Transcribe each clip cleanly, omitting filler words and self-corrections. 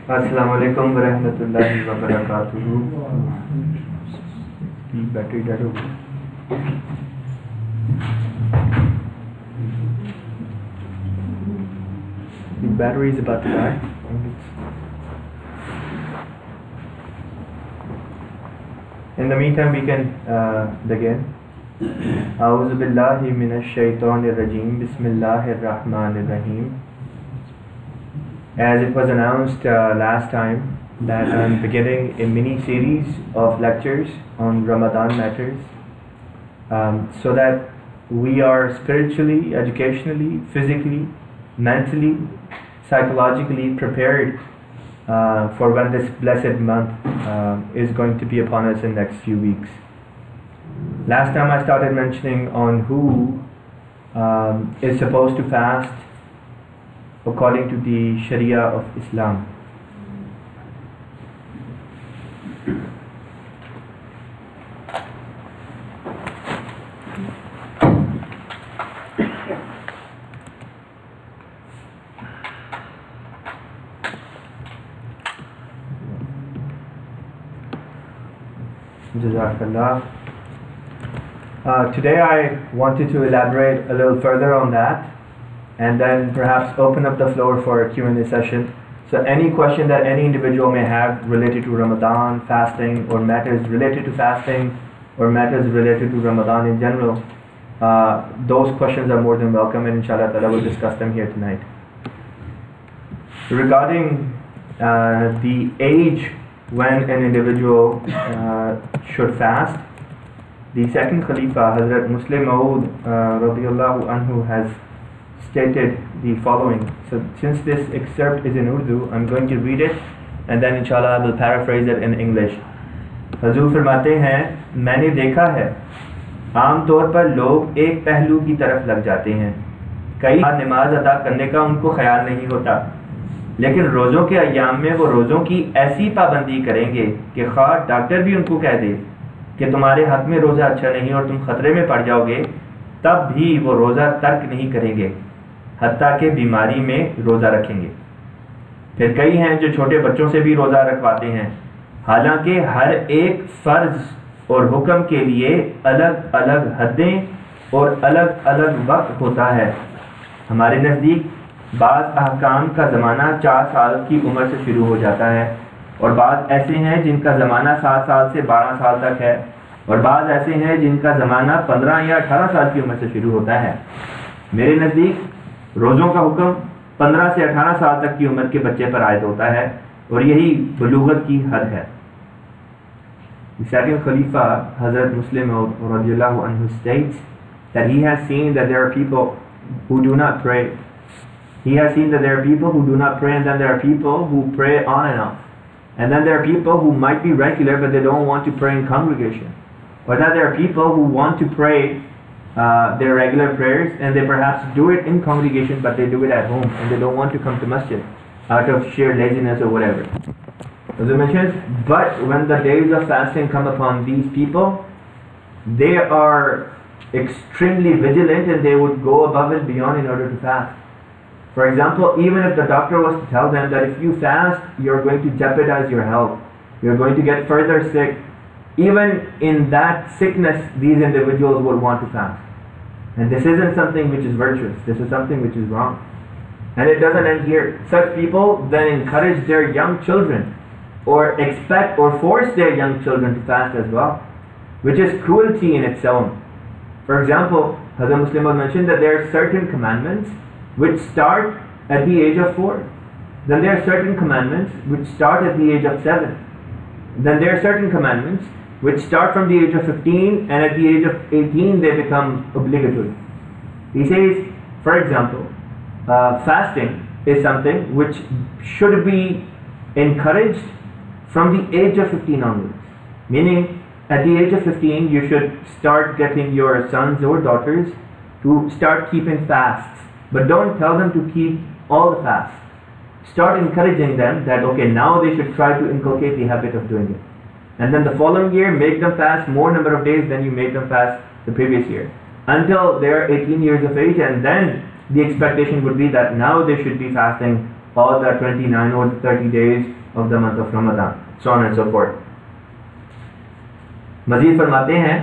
Assalamualaikum warahmatullahi wabarakatuh. Battery dead हो गई. The battery is about to die. In the meantime, we can begin. A'udhu billahi minash shaitanir rajim. Bismillahir rahmanir rahim. As it was announced last time that I'm beginning a mini-series of lectures on Ramadan matters, so that we are spiritually, educationally, physically, mentally, psychologically prepared for when this blessed month is going to be upon us in the next few weeks. Last time I started mentioning on who is supposed to fast according to the Sharia of Islam. Jazakallah. Today I wanted to elaborate a little further on that, and then perhaps open up the floor for a Q&A session. So any question that any individual may have related to Ramadan, fasting, or matters related to fasting, or matters related to Ramadan in general, those questions are more than welcome, and inshallah ta'ala we'll discuss them here tonight. Regarding the age when an individual should fast, the second Khalifa, Hazrat Muslim Maud radiyallahu anhu, has stated the following. So since this excerpt is in Urdu, I'm going to read it and then inshallah I will paraphrase it in English. Hazur फरमाते हैं, मैंने देखा है आम तौर पर लोग एक पहलू की तरफ लग जाते हैं, कई नमाज अदा करने का उनको ख्याल नहीं होता, लेकिन रोज़ों के अय्याम में वो रोज़ों की ऐसी पाबंदी करेंगे कि ख़ास डॉक्टर भी उनको कह दे कि तुम्हारे हक में रोज़ा अच्छा नहीं और तुम ख़तरे में पड़ जाओगे, तब भी वो रोज़ा तर्क नहीं करेंगे, हत्ता के बीमारी में रोज़ा रखेंगे। फिर कई हैं जो छोटे बच्चों से भी रोज़ा रखवाते हैं, हालांकि हर एक फ़र्ज़ और हुक्म के लिए अलग अलग हदें और अलग अलग वक्त होता है। हमारे नज़दीक बाज़ अहकाम का ज़माना 4 साल की उम्र से शुरू हो जाता है, और बाज़ ऐसे हैं जिनका ज़माना 7 साल से 12 साल तक है, और बाज़ ऐसे हैं जिनका ज़माना 15 या 18 साल की उम्र से शुरू होता है। मेरे नज़दीक रोज़ों का हुक्म 15 से 18 साल तक की उम्र के बच्चे पर आयद होता है, और यही बलूगत की हद है। The second Khalifa, Hazrat Muslim radiyallahu anhu, states that he has seen that there are people who do not pray. He has seen that there are people who do not pray, and then there are people who pray on and off. And then there are people who might be regular but they don't want to pray in congregation. Or that there are people who want to pray their regular prayers and they perhaps do it in congregation but they do it at home and they don't want to come to masjid out of sheer laziness or whatever. As I mentioned, but when the days of fasting come upon these people, they are extremely vigilant and they would go above and beyond in order to fast. For example, even if the doctor was to tell them that if you fast, you're going to jeopardize your health, you're going to get further sick, even in that sickness, these individuals would want to fast. And this isn't something which is virtuous, this is something which is wrong. And it doesn't end here. Such people then encourage their young children, or expect or force their young children to fast as well, which is cruelty in its own. For example, Hazrat Muslim mentioned that there are certain commandments which start at the age of 4. Then there are certain commandments which start at the age of 7. Then there are certain commandments which start from the age of 15, and at the age of 18 they become obligatory. He says, for example, fasting is something which should be encouraged from the age of 15 onwards. Meaning, at the age of 15 you should start getting your sons or daughters to start keeping fasts But don't tell them to keep all the fast. Start encouraging them that, okay, now they should try to inculcate the habit of doing it. And then the following year, make them fast more number of days than you made them fast the previous year. Until they're 18 years of age, and then the expectation would be that now they should be fasting all the 29 or 30 days of the month of Ramadan, so on and so forth. मजीद फरमाते हैं,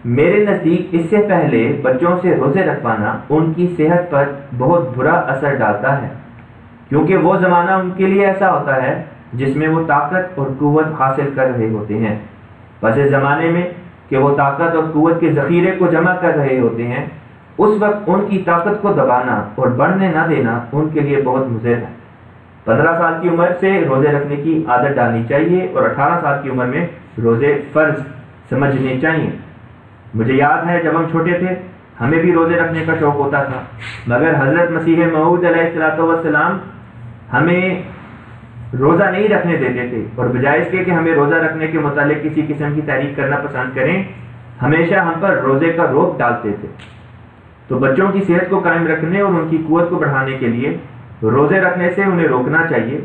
मेरे नज़दीक इससे पहले बच्चों से रोज़े रखवाना उनकी सेहत पर बहुत बुरा असर डालता है, क्योंकि वो ज़माना उनके लिए ऐसा होता है जिसमें वो ताकत और कुव्वत हासिल कर रहे होते हैं। बस इस ज़माने में कि वो ताकत और कुव्वत के ज़ख़ीरे को जमा कर रहे होते हैं, उस वक्त उनकी ताकत को दबाना और बढ़ने ना देना उनके लिए बहुत मुज़र है। 15 साल की उम्र से रोज़े रखने की आदत डालनी चाहिए और 18 साल की उम्र में रोज़े फ़र्ज समझने चाहिए। मुझे याद है जब हम छोटे थे हमें भी रोज़े रखने का शौक़ होता था, मगर हज़रत मसीह मऊद अलैहिस्सलाम हमें रोज़ा नहीं रखने देते थे, और बजाय इसके कि हमें रोज़ा रखने के मुतालिक किसी किस्म की तारीफ करना पसंद करें, हमेशा हम पर रोज़े का रोक डालते थे। तो बच्चों की सेहत को कायम रखने और उनकी कुव्वत को बढ़ाने के लिए रोज़े रखने से उन्हें रोकना चाहिए।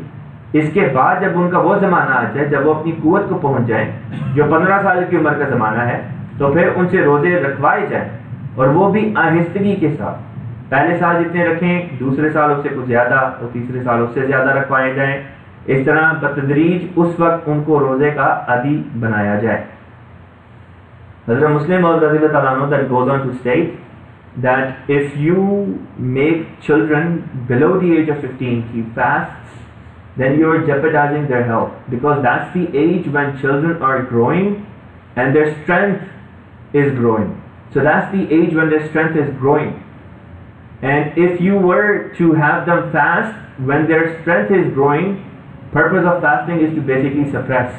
इसके बाद जब उनका वो ज़माना आ जाए जब वो अपनी कुव्वत को पहुंच जाए, जो 15 साल की उम्र का ज़माना है, तो फिर उनसे रोज़े रखवाए जाएं, और वो भी आहिस्तगी के साथ। पहले साल जितने रखें, दूसरे साल उससे कुछ ज़्यादा और तीसरे साल उससे ज़्यादा रखवाए जाएं। इस तरह बतदरीज उस वक्त उनको रोज़े का आदी बनाया जाए। हज़रत मुस्लिम और रज़ियल्लाहु ताला अन्हु that goes on to state that if you make children below the age of 15 keep fasts, then you are jeopardizing their health, because that's the age when children are growing and their strength is growing. So that's the age when their strength is growing. And if you were to have them fast when their strength is growing, purpose of fasting is to basically suppress.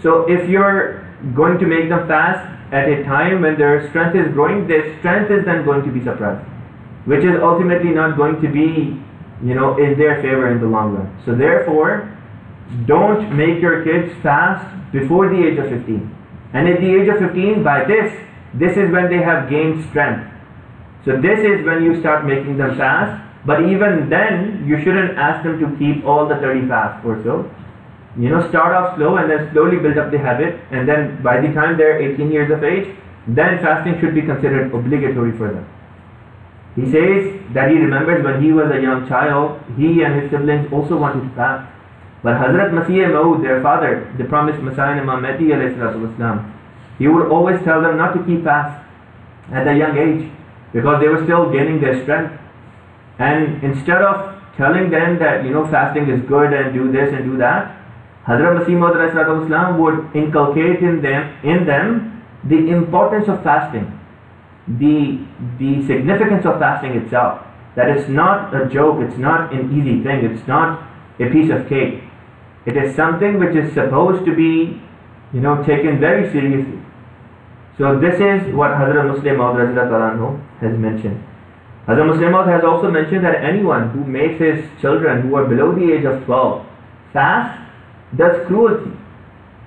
So if you're going to make them fast at a time when their strength is growing, their strength is then going to be suppressed, which is ultimately not going to be, in their favor in the long run. So therefore, don't make your kids fast before the age of 15. And at the age of 15, by this is when they have gained strength. So this is when you start making them fast. But even then, you shouldn't ask them to keep all the 30 fasts or so. Start off slow and then slowly build up the habit. And then by the time they're 18 years of age, then fasting should be considered obligatory for them. He says that he remembers when he was a young child, he and his siblings also wanted to fast. But Hazrat Masih Maud, their father, the promised Messiah Imam Mahdi ﷺ, he would always tell them not to keep fast at a young age, because they were still gaining their strength. And instead of telling them that fasting is good and do this and do that, Hazrat Masih Maud ﷺ would inculcate in them the importance of fasting, the significance of fasting itself, that it's not a joke, it's not an easy thing, it's not a piece of cake. It is something which is supposed to be taken very seriously. So this is what Hazrat Muslim Maud has mentioned. Hazrat Muslim Maud has also mentioned that anyone who makes his children who are below the age of 12 fast does cruelty.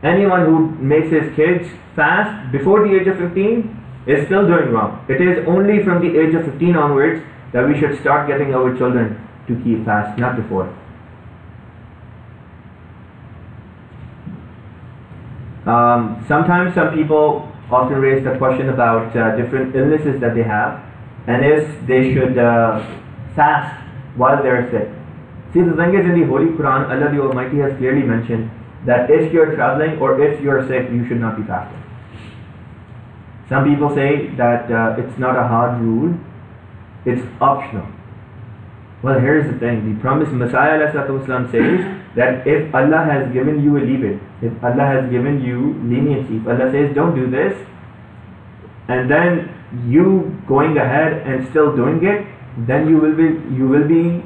Anyone who makes his kids fast before the age of 15 is still doing wrong. It is only from the age of 15 onwards that we should start getting our children to keep fast, not before. Sometimes some people often raise the question about different illnesses that they have, and if they should fast while they're sick. See, the thing is, in the Holy Quran, Allah the Almighty has clearly mentioned that if you're traveling or if you're sick, you should not be fasting. Some people say that it's not a hard rule, it's optional. Well, here's the thing. The promised Messiah ﷺ says that if Allah has given you a leeway, if Allah has given you leniency, if Allah says don't do this, and then you going ahead and still doing it, then you will be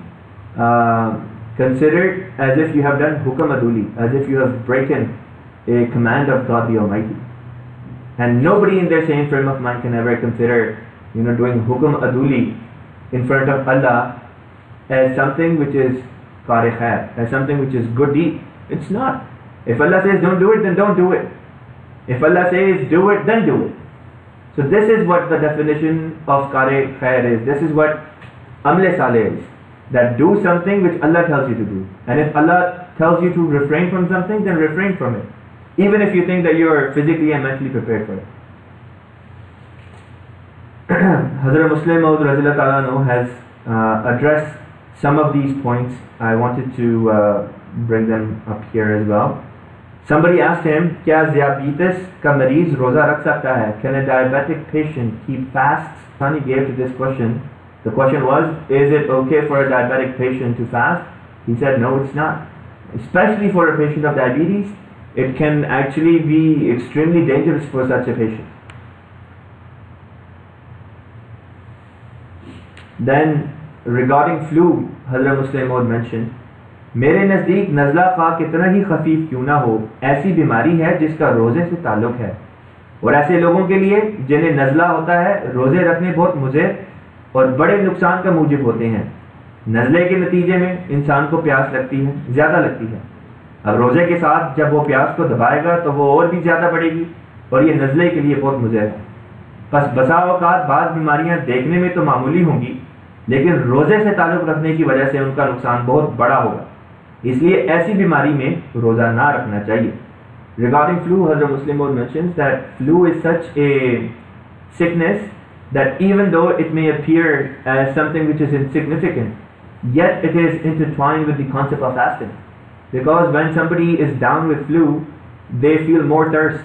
considered as if you have done hukam aduli, as if you have broken a command of God the Almighty. And nobody in their sane frame of mind can ever consider doing hukam aduli in front of Allah as something which is qari khair, as something which is good deed. It's not. If Allah says don't do it, then don't do it. If Allah says do it, then do it. So this is what the definition of qari khair is. This is what Amle saleh is that do something which Allah tells you to do. And if Allah tells you to refrain from something, then refrain from it, even if you think that you are physically and mentally prepared for it. Hazrat Muslim Maud has addressed some of these points. I wanted to bring them up here as well. Somebody asked him, "Kya diabetes ka mareez roza rakh sakta hai? Can a diabetic patient keep fasts?" He gave to this question. The question was, is it okay for a diabetic patient to fast? He said, no, it's not. Especially for a patient of diabetes, it can actually be extremely dangerous for such a patient. Then, regarding flu, Hazrat Muslim Maud mentioned, मेरे नज़दीक नज़ला खा कितना ही खफीफ क्यों ना हो, ऐसी बीमारी है जिसका रोज़े से ताल्लुक़ है, और ऐसे लोगों के लिए जिन्हें नज़ला होता है, रोज़े रखने बहुत मुज़र और बड़े नुकसान का मूजिब होते हैं। नज़ले के नतीजे में इंसान को प्यास लगती है, ज़्यादा लगती है। अब रोज़े के साथ जब वो प्यास को दबाएगा तो वो और भी ज़्यादा बढ़ेगी, और ये नज़ले के लिए बहुत मुज़र है। बस बसा औक़ात बाज़ बीमारियाँ देखने में तो मामूली होंगी, लेकिन रोज़े से ताल्लुक़ रखने की वजह से उनका नुकसान बहुत बड़ा होगा, इसलिए ऐसी बीमारी में रोज़ा ना रखना चाहिए। Regarding flu, Hazrat Muslim mentions that flu is such a sickness that even though it may appear as something which is insignificant, yet it is intertwined with the concept of fasting. Because when somebody is down with flu, they feel more thirst,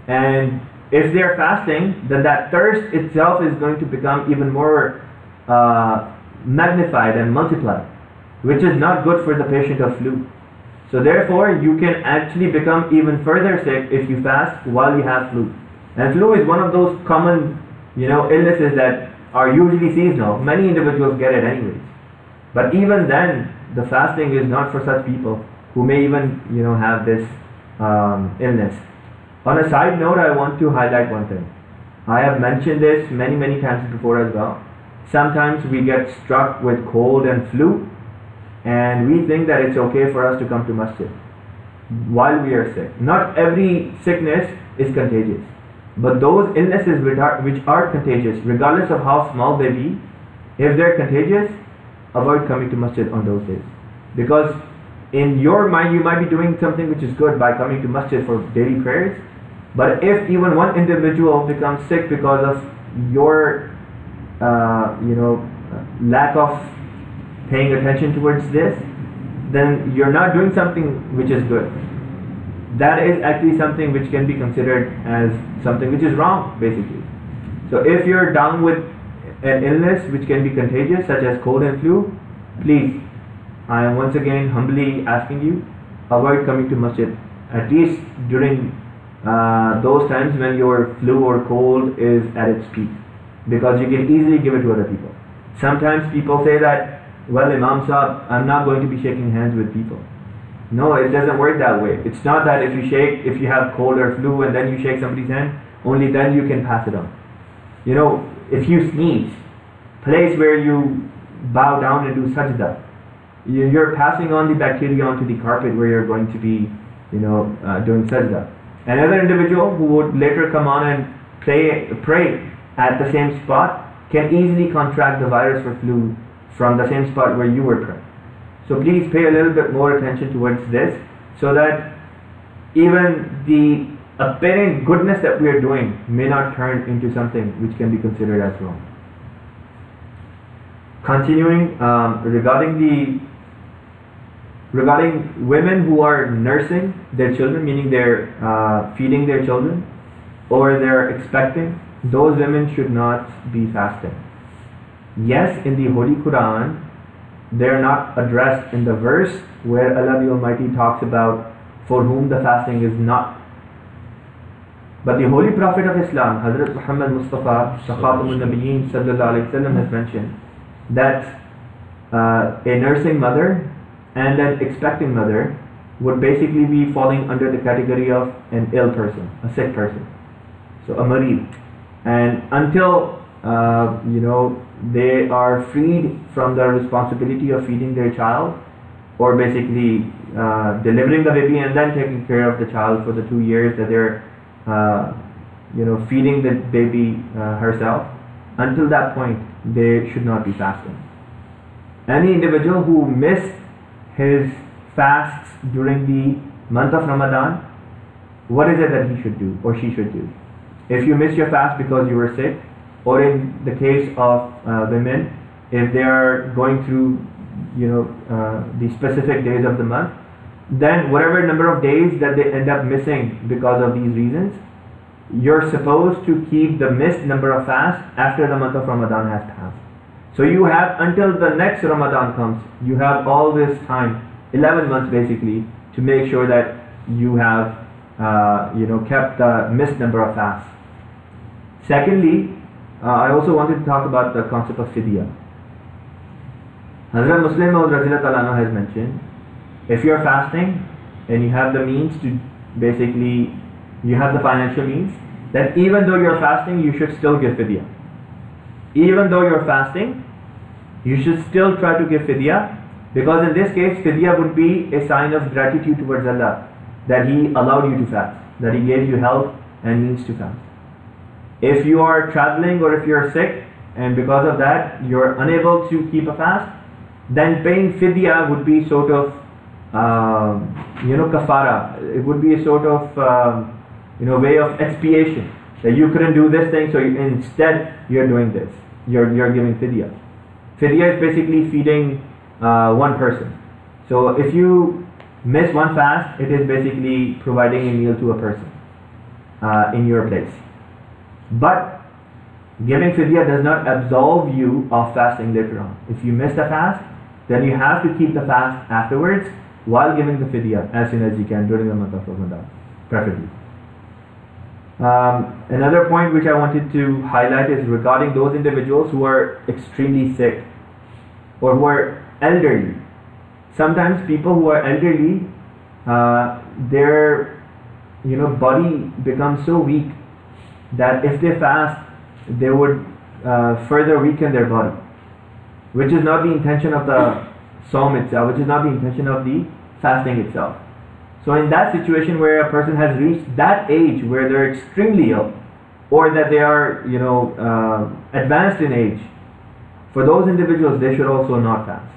and if they are fasting, then that thirst itself is going to become even more magnified and multiplied, which is not good for the patient of flu. So therefore, you can actually become even further sick if you fast while you have flu. And flu is one of those common, illnesses that are usually seasonal. Many individuals get it anyways. But even then, the fasting is not for such people who may even, have this illness. On a side note, I want to highlight one thing. I have mentioned this many times before as well. Sometimes we get struck with cold and flu, and we think that it's okay for us to come to masjid while we are sick. Not every sickness is contagious, but those illnesses which are contagious, regardless of how small they be, if they're contagious, avoid coming to masjid on those days. Because in your mind you might be doing something which is good by coming to masjid for daily prayers, but if even one individual becomes sick because of your lack of paying attention towards this, then you're not doing something which is good. That is actually something which can be considered as something which is wrong, basically. So if you're down with an illness which can be contagious, such as cold and flu, please, I am once again humbly asking you, avoid coming to masjid, at least during those times when your flu or cold is at its peak, because you can easily give it to other people. Sometimes people say that, well, Imam Sahib, I'm not going to be shaking hands with people. No, it doesn't work that way. It's not that if you have cold or flu and then you shake somebody's hand, only then you can pass it on. If you sneeze, place where you bow down and do sajda, you're passing on the bacteria onto the carpet where you're going to be, doing sajda. Another individual who would later come on and pray at the same spot can easily contract the virus for flu from the same spot where you were praying. So please pay a little bit more attention towards this, so that even the apparent goodness that we are doing may not turn into something which can be considered as wrong. Continuing, regarding women who are nursing their children, meaning they're feeding their children, or they're expecting, those women should not be fasting. Yes, in the Holy Quran, they're not addressed in the verse where Allah the Almighty talks about for whom the fasting is not. But the Holy Prophet of Islam, Hazrat Muhammad Mustafa, Shakhatul Nabiyyin Sallallahu Alaihi Wasallam, has mentioned that a nursing mother and an expecting mother would basically be falling under the category of an ill person, a sick person, so a mareed. And until they are freed from the responsibility of feeding their child, or basically delivering the baby and then taking care of the child for the 2 years that they're feeding the baby herself, until that point they should not be fasting. Any individual who missed his fasts during the month of Ramadan, what is it that he should do or she should do? If you miss your fast because you were sick, or in the case of women, if they are going through the specific days of the month, then whatever number of days that they end up missing because of these reasons, you're supposed to keep the missed number of fasts after the month of Ramadan has passed. So you have until the next Ramadan comes, you have all this time, 11 months basically, to make sure that you have kept the missed number of fasts. Secondly, I also wanted to talk about the concept of fidya. Hazrat Muslim Maud has mentioned, if you're fasting and you have the means to basically, you have the financial means, then even though you're fasting, you should still give fidya. Even though you're fasting, you should still try to give fidya, because in this case, fidya would be a sign of gratitude towards Allah, that He allowed you to fast, that He gave you health and means to fast. If you are traveling or if you're sick and because of that you're unable to keep a fast, then paying fidya would be sort of kafara. It would be a sort of way of expiation, that you couldn't do this thing, so instead you're doing this. You're giving fidya. Fidya is basically feeding one person. So if you miss one fast, it is basically providing a meal to a person in your place. But giving fidya does not absolve you of fasting later on. If you miss the fast, then you have to keep the fast afterwards while giving the fidya as soon as you can during the month of Ramadan, preferably. Another point which I wanted to highlight is regarding those individuals who are extremely sick or who are elderly. Sometimes people who are elderly, their body becomes so weak that if they fast, they would further weaken their body, which is not the intention of the Sawm itself, which is not the intention of the fasting itself. So in that situation where a person has reached that age where they're extremely ill, or that they are advanced in age, for those individuals they should also not fast.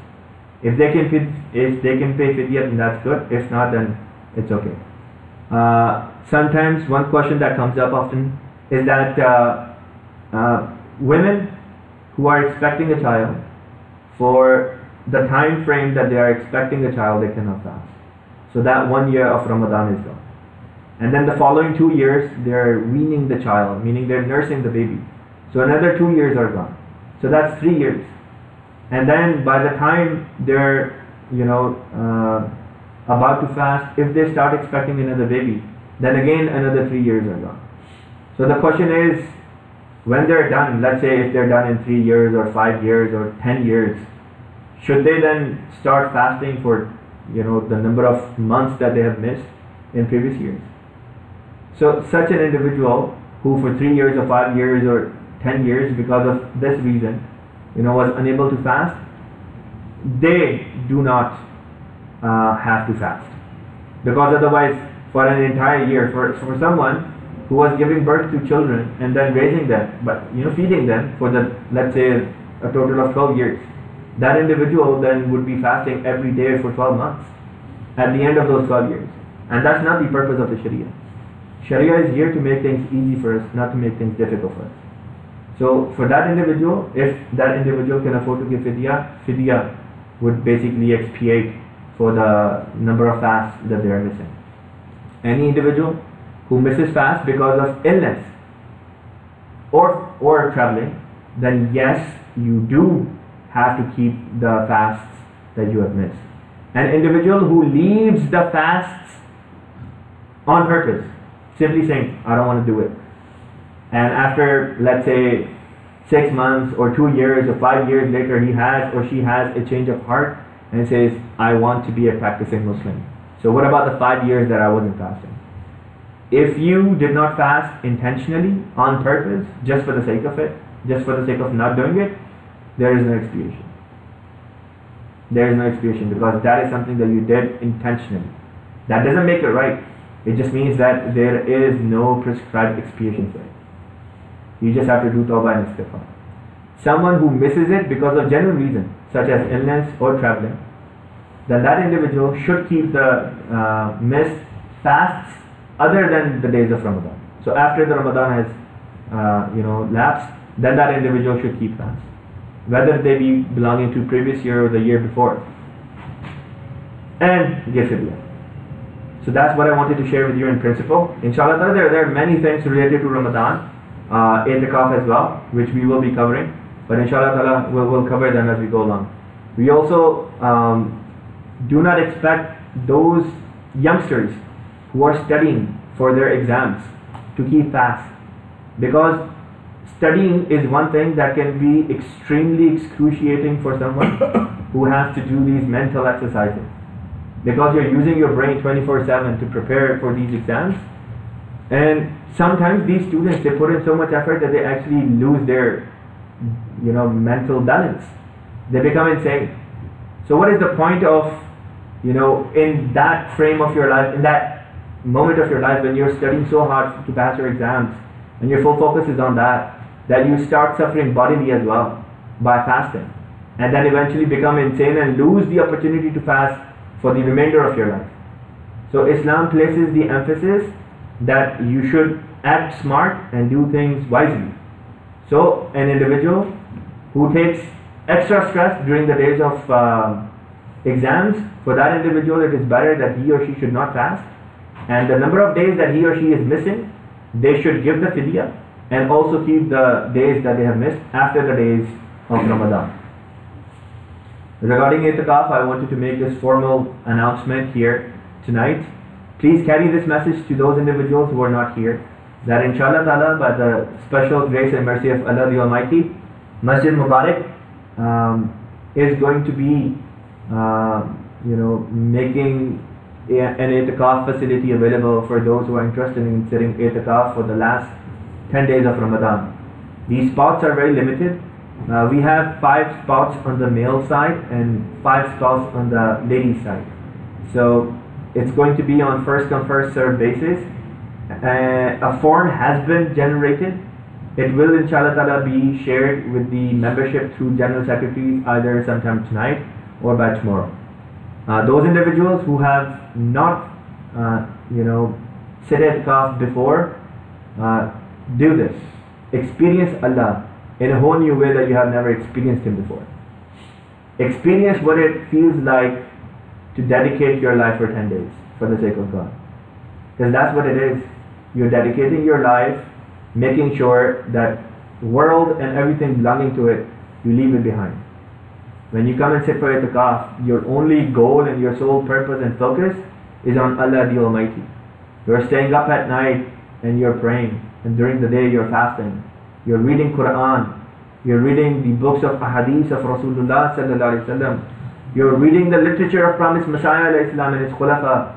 If they can pay fidya, then that's good. If not, then it's okay. Sometimes one question that comes up often is that women who are expecting a child, for the time frame that they are expecting a child, they cannot fast. So that 1 year of Ramadan is gone. And then the following 2 years, they're weaning the child, meaning they're nursing the baby. So another 2 years are gone. So that's 3 years. And then by the time they're, about to fast, if they start expecting another baby, then again another 3 years are gone. So the question is, when they're done, let's say if they're done in 3 years or 5 years or 10 years, should they then start fasting for the number of months that they have missed in previous years? So such an individual who for 3 years or 5 years or 10 years, because of this reason, was unable to fast, they do not have to fast, because otherwise for an entire year, for someone who was giving birth to children and then raising them, but feeding them for let's say a total of 12 years, that individual then would be fasting every day for 12 months at the end of those 12 years. And that's not the purpose of the Sharia. Sharia is here to make things easy for us, not to make things difficult for us. So for that individual, if that individual can afford to give fidya would basically expiate for the number of fasts that they are missing. Any individual who misses fast because of illness or traveling, then yes, you do have to keep the fasts that you have missed. An individual who leaves the fasts on purpose, simply saying, I don't want to do it, and after, let's say, 6 months or 2 years or 5 years later, he has or she has a change of heart and says, I want to be a practicing Muslim. So what about the 5 years that I wasn't fasting? If you did not fast intentionally, on purpose, just for the sake of it, just for the sake of not doing it, there is no expiation. There is no expiation, because that is something that you did intentionally. That doesn't make it right. It just means that there is no prescribed expiation for it. You just have to do tawbah and istighfar. someone who misses it because of genuine reason, such as illness or traveling, then that individual should keep the missed fasts other than the days of Ramadan. So after the Ramadan has lapsed, then that individual should keep fasts, whether they be belonging to previous year or the year before, and give fidya. So that's what I wanted to share with you in principle. Inshallah, there are many things related to Ramadan, itikaf as well, which we will be covering. But inshallah, we'll cover them as we go along. We also do not expect those youngsters who are studying for their exams to keep fast, because studying is one thing that can be extremely excruciating for someone who has to do these mental exercises, because you're using your brain 24/7 to prepare for these exams. And sometimes these students, they put in so much effort that they actually lose their mental balance. They become insane. So what is the point of in that frame of your life, in that moment of your life when you're studying so hard to pass your exams and your full focus is on that you start suffering bodily as well by fasting, and then eventually become insane and lose the opportunity to fast for the remainder of your life. So Islam places the emphasis that you should act smart and do things wisely. So an individual who takes extra stress during the days of exams, for that individual it is better that he or she should not fast, and the number of days that he or she is missing, they should give the fidya and also keep the days that they have missed after the days of Ramadan. Regarding itikaf, I wanted to make this formal announcement here tonight. Please carry this message to those individuals who are not here, that inshallah ta'ala, by the special grace and mercy of Allah the Almighty, Masjid Mubarak is going to be making an itikaf facility available for those who are interested in sitting itikaf for the last 10 days of Ramadan. These spots are very limited. We have 5 spots on the male side and 5 spots on the lady side. So it's going to be on first come first served basis. A form has been generated. It will inshallah ta'ala be shared with the membership through general secretaries either sometime tonight or by tomorrow. Those individuals who have not sit itikaf before, do this. Experience Allah in a whole new way that you have never experienced Him before. Experience what it feels like to dedicate your life for 10 days for the sake of God. Because that's what it is. You're dedicating your life, making sure that world and everything belonging to it, you leave it behind. When you come and sit for itikaf, your only goal and your sole purpose and focus is on Allah the Almighty. You're staying up at night and you're praying, and during the day you're fasting. You're reading Quran. You're reading the books of Ahadith of Rasulullah sallallahu alaihi wasallam. You're reading the literature of promised Messiah alayhi salam and his khulafa.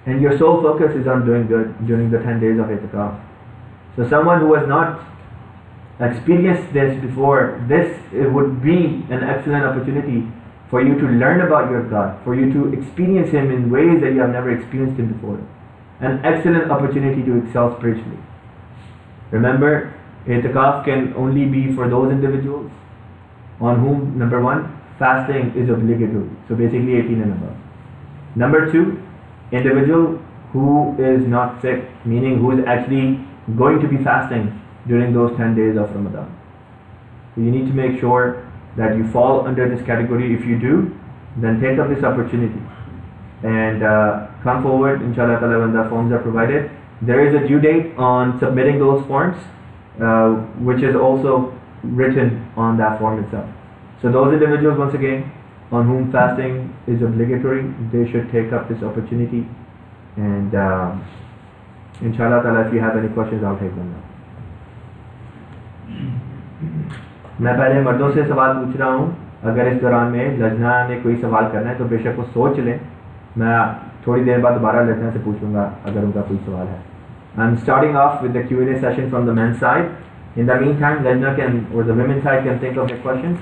And your sole focus is on doing good during the 10 days of itikaf. So someone who has not experienced this before, it would be an excellent opportunity for you to learn about your God, for you to experience Him in ways that you have never experienced Him before. An excellent opportunity to excel spiritually. Remember, itikaf can only be for those individuals on whom, number 1, fasting is obligatory. So basically 18 and above. Number 2, individual who is not sick, meaning who is actually going to be fasting during those 10 days of Ramadan. So you need to make sure that you fall under this category. If you do, then take up this opportunity and come forward, inshallah ta'ala, when the forms are provided. There is a due date on submitting those forms, which is also written on that form itself. So those individuals, once again, on whom fasting is obligatory, they should take up this opportunity. And inshallah ta'ala, if you have any questions, I'll take them now. मैं पहले मर्दों से सवाल पूछ रहा हूँ. अगर इस दौरान में लजना ने कोई सवाल करना है तो बेशक वो सोच लें. मैं थोड़ी देर बाद दोबारा लजना से पूछूंगा अगर उनका कोई सवाल है. I'm starting off with the Q&A session from the men's side. In the meantime, Lajna can, or the women's side, can think of their questions.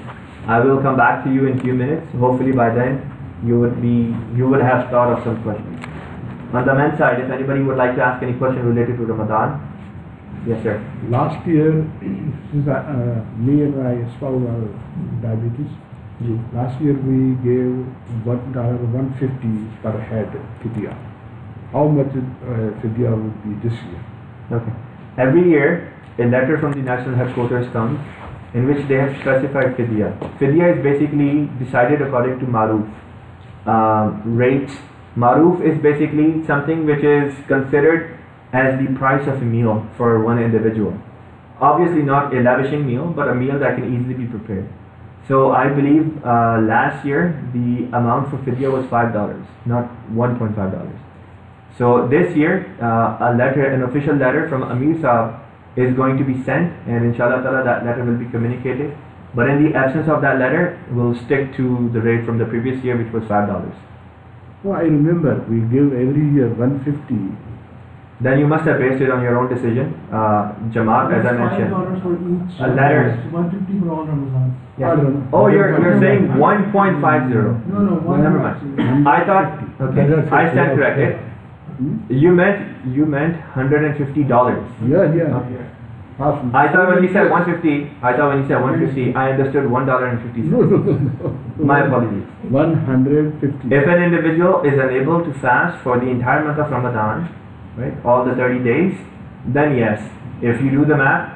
I will come back to you in a few minutes. Hopefully by then you would have thought of some questions. On the men's side, if anybody would like to ask any question related to Ramadan, Yes, sir. Last year, since me and my spouse are diabetes, last year we gave $1.50 per head fidya. How much fidya would be this year? Okay. Every year, a letter from the national headquarters comes in which they have specified fidya. Fidya is basically decided according to maruf rates. Maruf is basically something which is considered as the price of a meal for one individual. Obviously not a lavishing meal, but a meal that can easily be prepared. So I believe last year the amount for fidya was $5, not $1.5. So this year an official letter from Amir Saab is going to be sent, and inshallah ta'ala that letter will be communicated. But in the absence of that letter, we'll stick to the rate from the previous year, which was $5. Well, I remember we give every year 150. Then you must have based it on your own decision. Jamaat, as I mentioned. $5 for each. A letter. 150 for all Ramadan. Yeah. Oh, you're saying 1.50. No, Never mind. I thought, okay, I stand corrected. You meant $150. Yeah. I thought when you said 150, I understood $1.50. My apologies. 150. If an individual is unable to fast for the entire month of Ramadan, right, all the 30 days, then yes, if you do the math,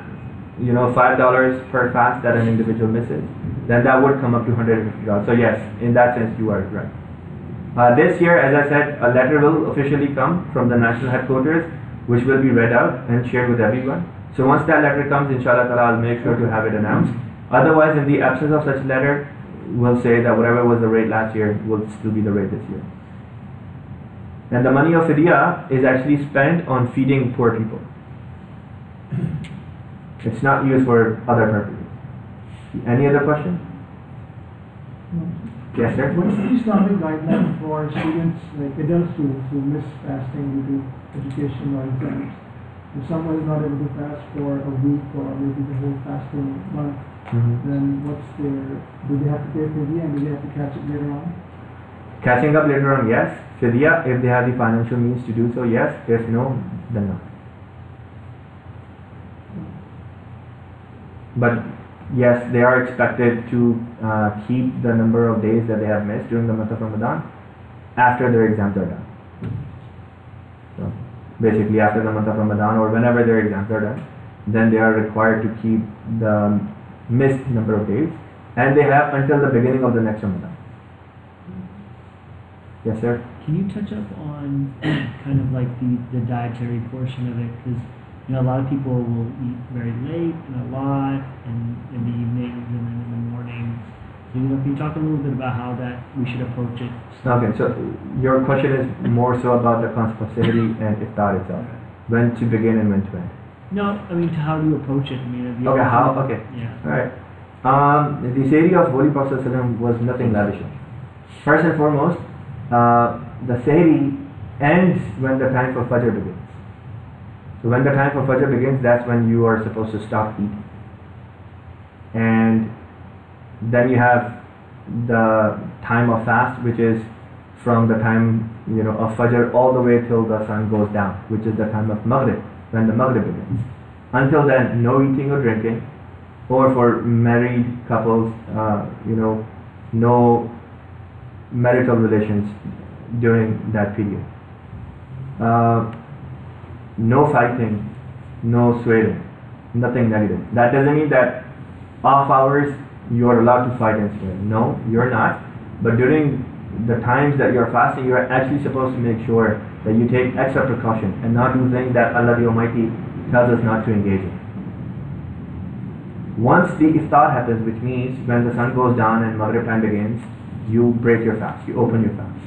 $5 per fast that an individual misses, then that would come up to $150. So yes, in that sense you are right. This year, as I said, a letter will officially come from the national headquarters, which will be read out and shared with everyone. So once that letter comes, inshallah ta'ala, I'll make sure to have it announced. Otherwise, in the absence of such letter, we'll say that whatever was the rate last year will still be the rate this year. And the money of fidya is actually spent on feeding poor people. It's not used for other purposes. Any other question? Yes, sir? What's the Islamic guideline for students, like adults who miss fasting due to education or exams? If someone is not able to fast for a week or maybe the whole fasting month, then do they have to pay fidya and do they have to catch it later on? Catching up later on, yes. Fidya, if they have the financial means to do so, yes. If no, then no. But yes, they are expected to keep the number of days that they have missed during the month of Ramadan after their exams are done. So basically after the month of Ramadan or whenever their exams are done, then they are required to keep the missed number of days, and they have until the beginning of the next Ramadan. Yes, sir? Can you touch up on kind of like the dietary portion of it? Because a lot of people will eat very late and a lot, and in the evenings and then in the mornings. So can you talk a little bit about how that we should approach it? Okay, so your question is more so about the concept of sahri and iftar itself. When to begin and when to end. No, to how do you approach it? Okay, how? Okay. Yeah. Alright. The sahri of Holy Prophet ﷺ was nothing lavish. First and foremost, the sahri ends when the time for Fajr begins. So when the time for Fajr begins, that's when you are supposed to stop eating. And then you have the time of fast, which is from the time of Fajr all the way till the sun goes down, which is the time of Maghrib, when the Maghrib begins. Until then, no eating or drinking, or for married couples, no marital relations during that period. No fighting, no swearing, nothing negative. That doesn't mean that off hours you are allowed to fight and swear. No, you're not. But during the times that you're fasting, you are actually supposed to make sure that you take extra precaution and not do things that Allah the Almighty tells us not to engage in. Once the iftar happens, which means when the sun goes down and Maghrib time begins, you break your fast, you open your fast.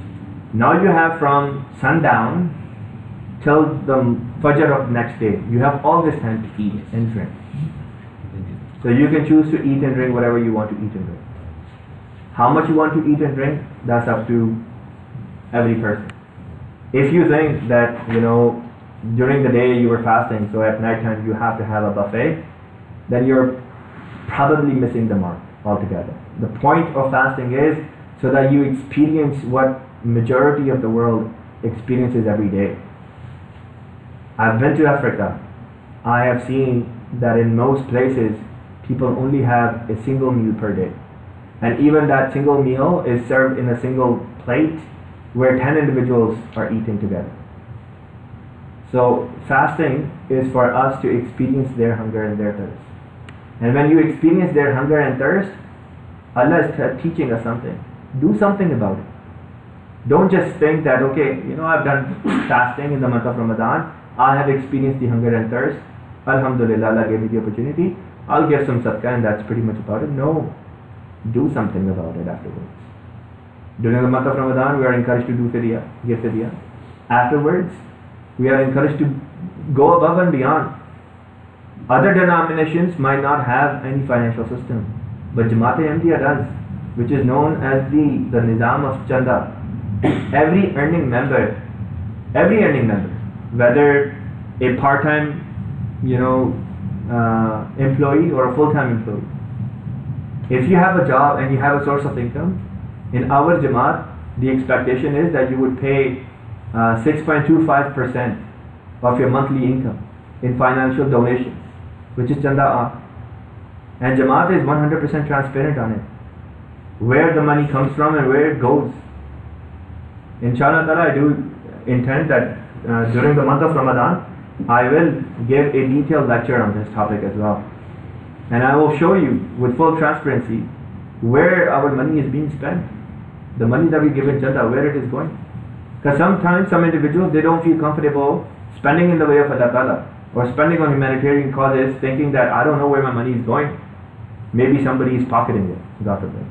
Now you have from sundown till the Fajr of the next day, you have all this time to eat and drink. So you can choose to eat and drink whatever you want to eat and drink. How much you want to eat and drink, that's up to every person. If you think that, during the day you were fasting, so at night time you have to have a buffet, then you're probably missing the mark altogether. The point of fasting is so that you experience what majority of the world experiences every day. I've been to Africa, I have seen that in most places people only have a single meal per day, and even that single meal is served in a single plate where 10 individuals are eating together. So fasting is for us to experience their hunger and their thirst. And when you experience their hunger and thirst, Allah is teaching us something. Do something about it. Don't just think that, okay, I've done fasting in the month of Ramadan, I have experienced the hunger and thirst, Alhamdulillah, Allah gave me the opportunity, I'll give some sadaqah and that's pretty much about it. No, do something about it afterwards. During the month of Ramadan, we are encouraged to do fidya, give fidya. Afterwards, we are encouraged to go above and beyond. Other denominations might not have any financial system, but Jamaat-e-Ahmadiyya does, which is known as the Nizam of Chanda. Every earning member, whether a part-time, employee or a full-time employee, if you have a job and you have a source of income, in our Jamaat, the expectation is that you would pay 6.25% of your monthly income in financial donations, which is Chanda. And Jamaat is 100% transparent on it, where the money comes from and where it goes. Inshallah ta'ala, I do intend that during the month of Ramadan, I will give a detailed lecture on this topic as well. And I will show you with full transparency where our money is being spent. The money that we give in Chanda, where it is going. Because sometimes some individuals, they don't feel comfortable spending in the way of Allah Ta'ala or spending on humanitarian causes, thinking that I don't know where my money is going. Maybe somebody is pocketing it, God forbid.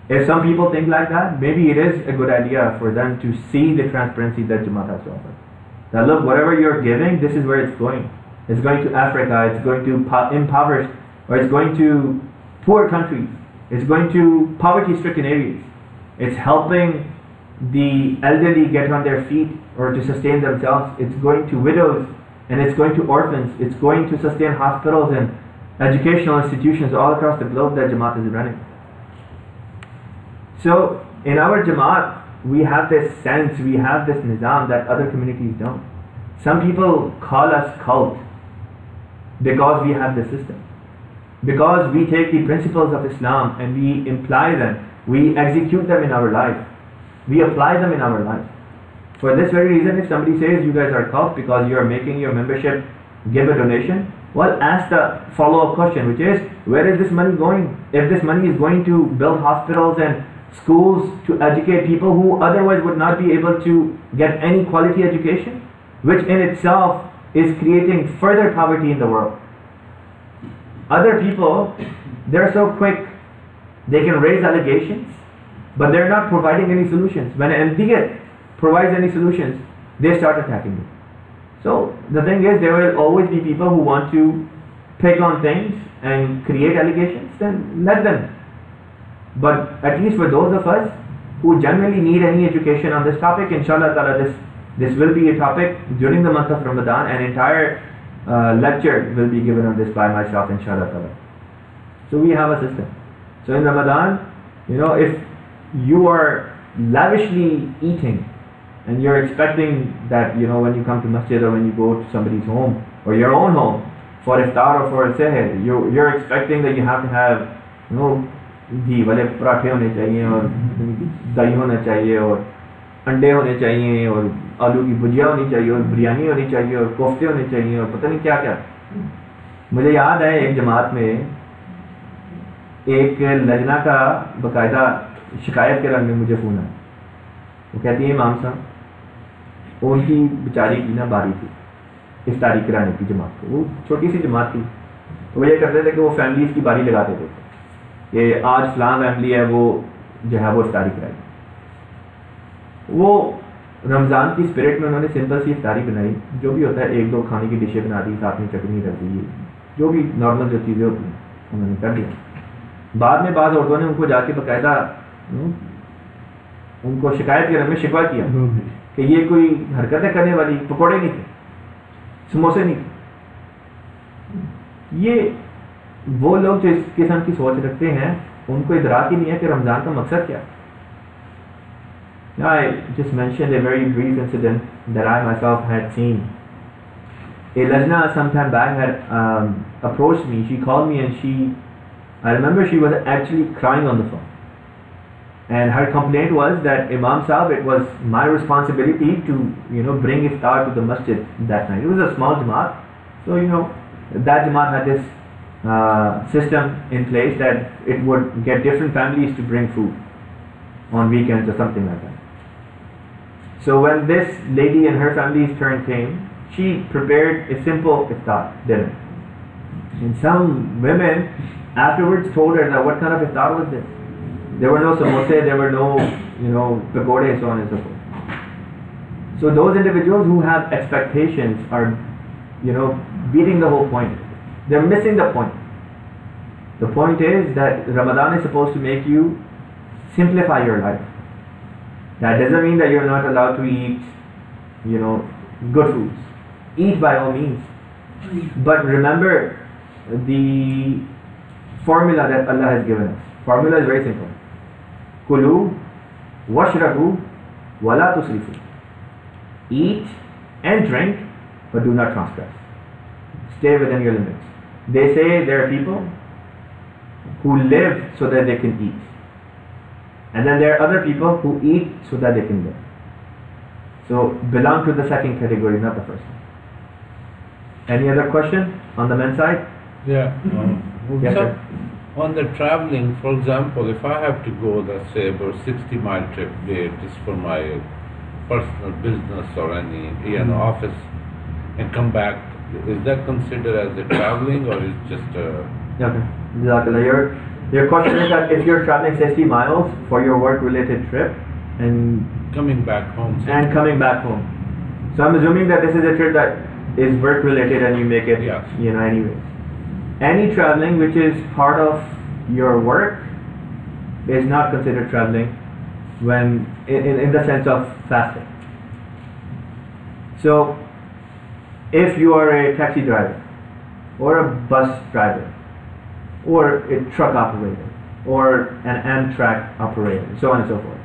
If some people think like that, maybe it is a good idea for them to see the transparency that Jamaat has to offer. That look, whatever you're giving, this is where it's going. It's going to Africa, it's going to impoverished, or it's going to poor countries, it's going to poverty-stricken areas. It's helping the elderly get on their feet or to sustain themselves. It's going to widows and it's going to orphans. It's going to sustain hospitals and educational institutions all across the globe that Jamaat is running. So in our Jamaat, we have this sense, we have this nizam that other communities don't. Some people call us cult because we have this system. Because we take the principles of Islam and we imply them, we execute them in our life. We apply them in our life. For this very reason, if somebody says you guys are cult because you are making your membership give a donation, well, ask the follow-up question, which is, where is this money going? If this money is going to build hospitals and schools to educate people who otherwise would not be able to get any quality education, which in itself is creating further poverty in the world. Other people, they're so quick, they can raise allegations, but they're not providing any solutions. When an Ahmadiyya provides any solutions, they start attacking you. So the thing is, there will always be people who want to pick on things and create allegations, then let them. But at least for those of us who genuinely need any education on this topic, inshallah ta'ala, this will be a topic during the month of Ramadan. An entire lecture will be given on this by myself, inshallah ta'ala. So we have a system. So in Ramadan, if you are lavishly eating and you're expecting that, when you come to masjid or when you go to somebody's home or your own home for iftar or for a seher, you're expecting that you have to have, घी वाले पराठे होने चाहिए और दही होना चाहिए और अंडे होने चाहिए और आलू की भुजिया होनी चाहिए और बिरयानी होनी चाहिए और कोफ्ते होने चाहिए और पता नहीं क्या क्या. मुझे याद है एक जमात में एक लजना का बाकायदा शिकायत के रंग में मुझे फ़ोन आया. वो कहती है इमाम साहब, उनकी बेचारी की ना बारी थी इफ्तारी कराने की जमात को. वो छोटी सी जमात थी. तो वो ये करते थे कि वो फैमिलीज़ की बारी लगाते थे कि आज फलां फैमिली है वो जो है वो इफ्तारी कराई. वो रमज़ान की स्पिरिट में उन्होंने सिंपल सी इफ्तारी बनाई. जो भी होता है, एक दो खाने की डिशें बना दी, साथ में चटनी रख दी, जो भी नॉर्मल जो चीज़ें होती हैं उन्होंने कर दिया. बाद में बाज़ औरतों ने उनको जाके बाकायदा उनको शिकायत के रंग में शिकवा किया कि ये कोई हरकतें करने वाली, पकौड़े नहीं थे, समोसे नहीं थे. ये वो लोग जो इस किस्म की सोच रखते हैं, उनको इदराक ही नहीं है कि रमज़ान का मकसद क्या है. I just mentioned a very brief incident that I myself had seen. Lajna some time back had approached me. She called me and I remember she was actually crying on the phone. And her complaint was that Imam Sahib, it was my responsibility to bring iftar to the masjid that night. It was a small jamaat, so that jamaat had this system in place that it would get different families to bring food on weekends or something like that. So when this lady and her family's turn came, she prepared a simple iftar dinner. And some women afterwards told her that what kind of iftar was this? There were no samosa, there were no, pakode, so on and so forth. So those individuals who have expectations are, beating the whole point. They're missing the point. The point is that Ramadan is supposed to make you simplify your life. That doesn't mean that you're not allowed to eat, good foods. Eat by all means. But remember the formula that Allah has given us. Formula is very simple. Kulu washrabu wala tusrifu. Eat and drink, but do not transgress. Stay within your limits. They say there are people who live so that they can eat. And then there are other people who eat so that they can live. So belong to the second category, not the first one. Any other question on the men's side? Yeah. Yes, sir. On the traveling, for example, if I have to go, let's say, about 60-mile trip there, just for my personal business or any office, and come back, is that considered as a traveling or is just a... Okay. Jazakallah. Your question is that if you're traveling 60 miles for your work-related trip and coming back home. So I'm assuming that this is a trip that is work-related and you make it, yes. Anyways. Any traveling which is part of your work is not considered traveling when in the sense of fasting. So if you are a taxi driver or a bus driver or a truck operator or an Amtrak operator, so on and so forth,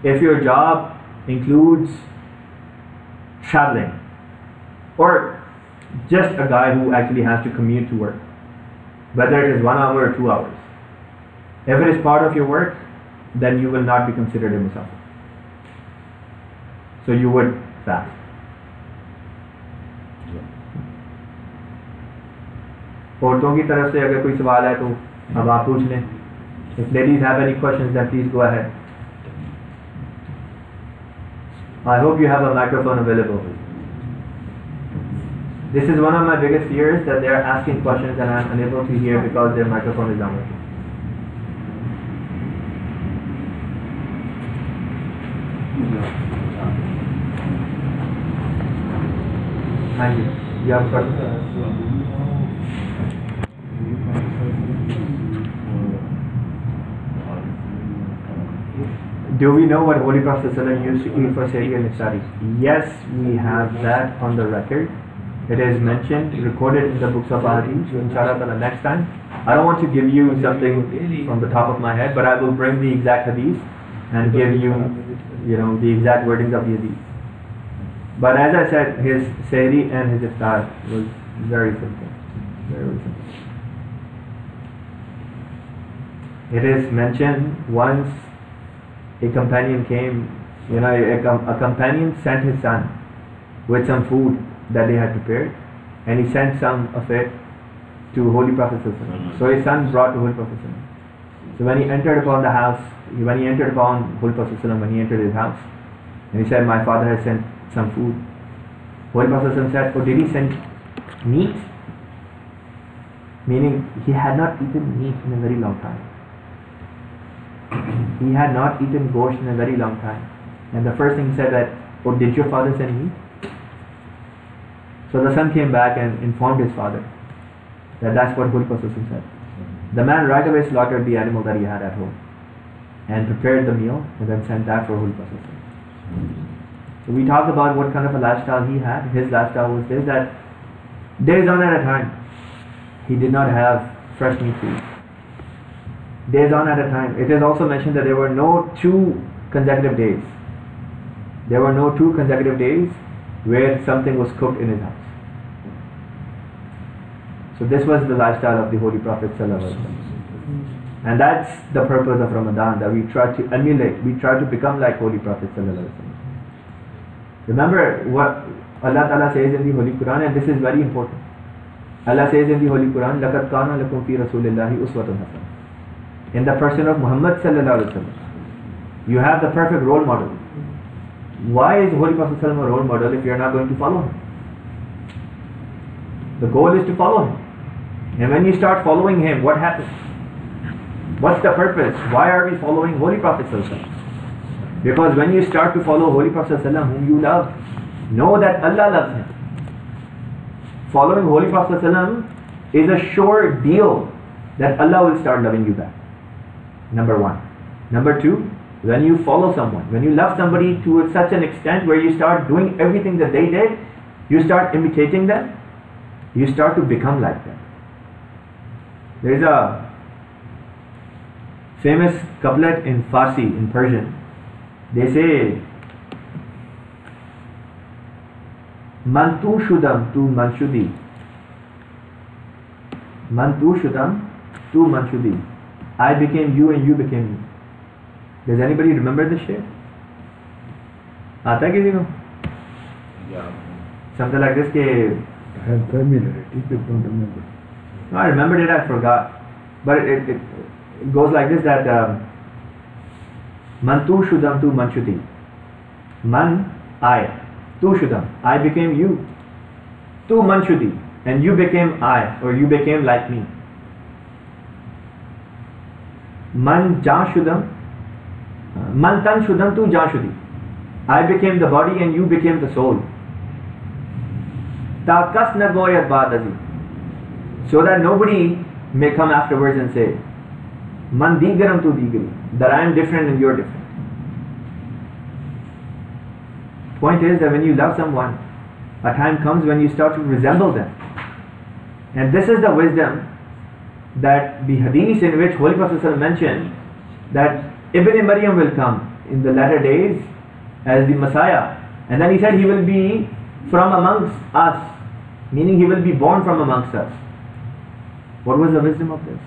if your job includes traveling, or just a guy who actually has to commute to work, whether it is 1 hour or 2 hours, if it is part of your work, then you will not be considered a musafir. So you would fast. औरतों की तरफ से अगर कोई सवाल है तो अब आप पूछ लें. If ladies have any questions, then please go ahead. I hope you have a microphone available. This is one of my biggest fears, that they are asking questions and I am unable to hear because their microphone is not working. Thank you. You have a question? Do we know what Holy Prophet ﷺ used to eat for Sahih and Iftari? Yes, we have that on the record. It is mentioned, recorded in the books of Hadith. Inshallah, next time. I don't want to give you something from the top of my head, but I will bring the exact Hadith and give you, the exact wordings of the Hadith. But as I said, his Sahih and his Iftar was very simple. Very simple. It is mentioned once a companion came, a companion sent his son with some food that they had prepared, and he sent some of it to Holy Prophet ﷺ. So his son brought to Holy Prophet ﷺ. So when he entered upon the house, when he entered his house, and he said, my father has sent some food. Holy Prophet ﷺ said, oh, did he send meat? Meaning he had not eaten meat in a very long time. He had not eaten gosht in a very long time. And the first thing he said that, oh, did your father send meat? So the son came back and informed his father that that's what Holy Prophet said. The man right away slaughtered the animal that he had at home and prepared the meal and then sent that for Holy Prophet. So we talked about what kind of a lifestyle he had. His lifestyle was this, that days on at a time he did not have fresh meat to eat. Days on at a time. It is also mentioned that there were no 2 consecutive days. There were no 2 consecutive days where something was cooked in his house. So this was the lifestyle of the Holy Prophet sallallahu alaihi wasallam. And that's the purpose of Ramadan, that we try to emulate, we try to become like Holy Prophet sallallahu alaihi wasallam. Remember what Allah Ta'ala says in the Holy Quran, and this is very important. Allah says in the Holy Quran, لَقَدْ كَانَ لَكُمْ فِي رَسُولِ اللَّهِ أُسْوَةٌ حَسَنَةٌ. In the person of Muhammad sallallahu alaihi wasallam, you have the perfect role model. Why is Holy Prophet sallallahu alaihi wasallam a role model if you are not going to follow him? The goal is to follow him. And when you start following him, what happens? What's the purpose? Why are we following Holy Prophet sallallahu alaihi wasallam? Because when you start to follow Holy Prophet sallallahu alaihi wasallam, whom you love, know that Allah loves him. Following Holy Prophet ﷺ is a sure deal that Allah will start loving you back. Number one. Number two, when you follow someone, when you love somebody to such an extent where you start doing everything that they did, you start imitating them, you start to become like them. There is a famous couplet in Farsi, in Persian. They say, Man tu shudam tu manshudi. Man tu shudam tu manshudi. I became you and you became me. Does anybody remember this shit? Aata hai kisi ko? Yeah. Something like this ke... I have familiarity, but don't remember. No, I remembered it, I forgot. But it goes like this, that Man tu shudam tu manshudi. Man, I. Tu shudam, I became you. Tu manshudi, and you became I, or you became like me. Man ja shudam, man tan shudam tu ja shudi. I became the body and you became the soul. Ta kas na goyat baadazi. So that nobody may come afterwards and say, Man digaram tu digari, that I am different and you are different. Point is that when you love someone, a time comes when you start to resemble them. And this is the wisdom that the hadith in which Holy Prophet ﷺ mentioned that Ibn Maryam will come in the latter days as the Messiah. And then he said he will be from amongst us, meaning he will be born from amongst us. What was the wisdom of this?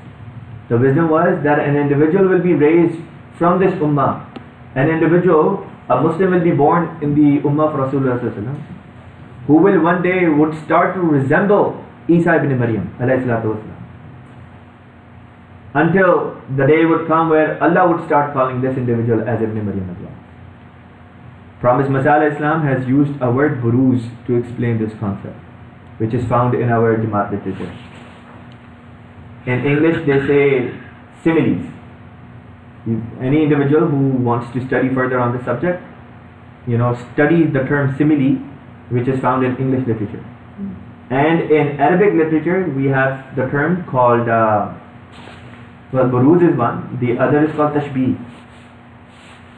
The wisdom was that an individual will be raised from this ummah. An individual, a Muslim, will be born in the ummah of Rasulullah sallallahu alaihi wasallam, who will one day would start to resemble Isa ibn Maryam alayhi salatu wasalam, until the day would come where Allah would start calling this individual as Ibn Maryam as well. Promised Messiah Islam has used a word buruz to explain this concept, which is found in our Jamaat literature. In English they say similes. Any individual who wants to study further on the subject, study the term simile, which is found in English literature. And in Arabic literature we have the term called, buruz is one, the other is called tashbih.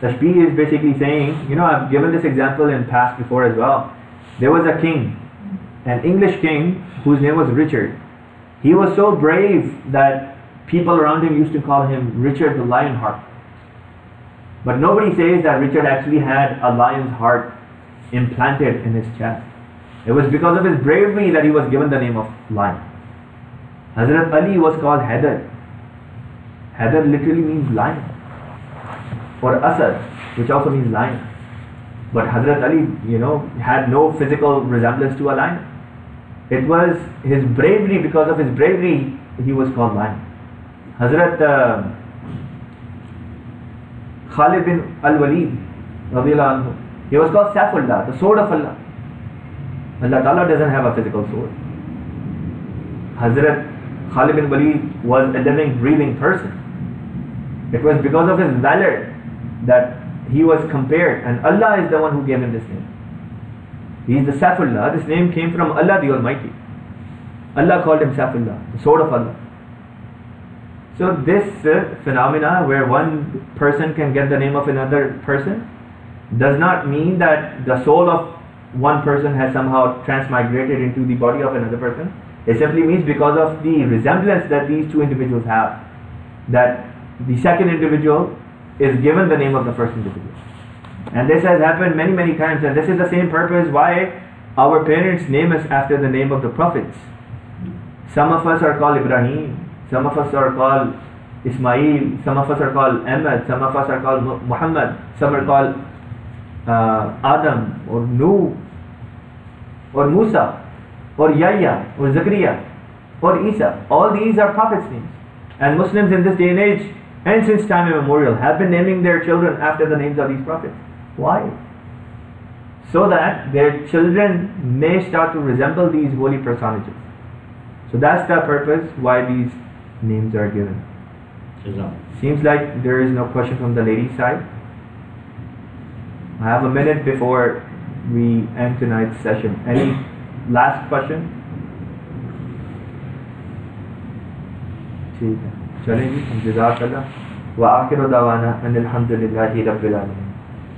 Tashbih is basically saying, I've given this example in past before as well. There was a king, an English king whose name was Richard. He was so brave that people around him used to call him Richard the Lionheart. But nobody says that Richard actually had a lion's heart implanted in his chest. It was because of his bravery that he was given the name of lion. Hazrat Ali was called Haider. Haider literally means lion, or Asad, which also means lion. But Hazrat Ali, had no physical resemblance to a lion. It was his bravery, because of his bravery, he was called lion. Hazrat Khalid bin al-Walid, he was called Saifullah, the sword of Allah. Allah Ta'ala doesn't have a physical sword. Hazrat Khalid bin Walid was a living, breathing person. It was because of his valor that he was compared, and Allah is the one who gave him this name. He is the Saifullah. This name came from Allah the Almighty. Allah called him Saifullah, the sword of Allah. So this phenomena where one person can get the name of another person does not mean that the soul of one person has somehow transmigrated into the body of another person. It simply means because of the resemblance that these two individuals have, that the second individual is given the name of the first individual. And this has happened many, many times, and this is the same purpose why our parents name us after the name of the prophets. Some of us are called Ibrahim, some of us are called Ismail, some of us are called Ahmed, some of us are called Muhammad, some are called Adam or Nuh or Musa or Yahya or Zakaria or Isa. All these are prophets' names. And Muslims in this day and age and since time immemorial have been naming their children after the names of these prophets. Why? So that their children may start to resemble these holy personages. So that's the purpose why these names are given. Seems like there is no question from the ladies' side. I have a minute before we end tonight's session. Any last question? ठीक है, चलेंगे हम जज़ाकल्लाह व आखिर दावाना अनिल हम्दुलिल्लाहि रब्बिल आलमीन.